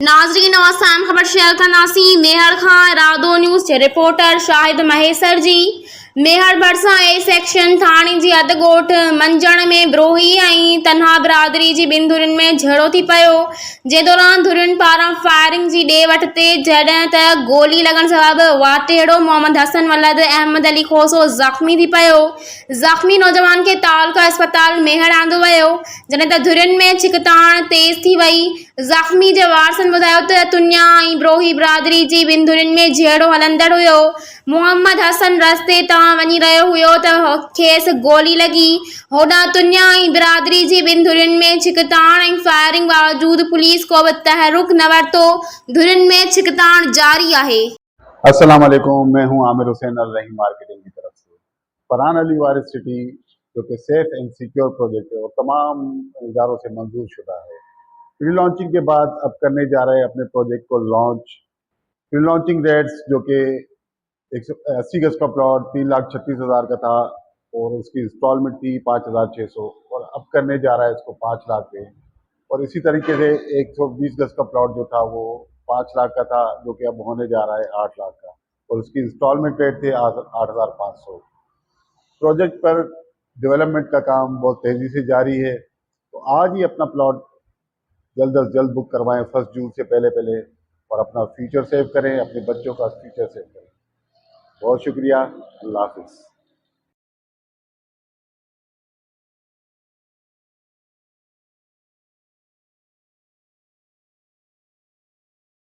नाजरीन आसाम खबर शेयर कंदासीं मेहर खां रादो न्यूज़ जे रिपोर्टर शाहिद महेसर जी। मेहर भरिसां ए सेक्शन थाणे जी अदगोठ मंझण में विरोही ऐं तन्हा बिरादरी जी ॿिनि धुरियुनि में झगड़ो थी पियो, जे दौरान धुरियुनि पारां फायरिंग जी ॾे वठ ते जॾहिं त गोली लॻण सबबि वाटेड़ो मोहम्मद हसन वलद अहमद अली खोसो ज़ख़्मी थी पियो। ज़ख़्मी नौजवान खे तालका अस्पताल मेहर आंदो वियो, जॾहिं त धुरियुनि में छिकताण तेज़ थी वई। ज़ख़्मी जे वारसनि ॿुधायो त तुन्या ऐं विरोही बिरादरी जी ॿिनि धुरियुनि में झेड़ो हलंदड़ हुयो। मोहम्मद हसन रस्ते तां वञी रहियो हुयो त खेसि गोली लॻी। होॾां तुन्या ऐं बिरादरी जी ॿिनि धुरियुनि में छिकताण ऐं फायरिंग बावजूद पुलिस को बि तहरुक न वरितो। धुरियुनि में छिकताण जारी आहे। अस्सलाम वालेकुम, मैं हूं आमिर हुसैन अल रहीम मार्केटिंग की तरफ से। फरहान अली वारिस सिटी जो कि सेफ एंड सिक्योर प्रोजेक्ट है और तमाम इदारों से मंजूर शुदा है, प्री लॉन्चिंग के बाद अब करने जा रहे हैं अपने प्रोजेक्ट को लॉन्च। प्री लॉन्चिंग रेट्स जो कि 180 गज का प्लॉट 3,36,000 का था और उसकी इंस्टॉलमेंट थी 5,600 और अब करने जा रहा है इसको 5 लाख पे। और इसी तरीके से 120 गज का प्लॉट जो था वो 5 लाख का था, जो कि अब होने जा रहा है 8 लाख का और उसकी इंस्टॉलमेंट रेट थे 8,500। प्रोजेक्ट पर डेवलपमेंट का काम बहुत तेज़ी से जारी है, तो आज ही अपना प्लॉट जल्द अज जल्द बुक करवाएं 1 जून से पहले और अपना फ्यूचर सेव करें, अपने बच्चों का फ्यूचर सेव करें। बहुत शुक्रिया, अल्लाह हाफिज़।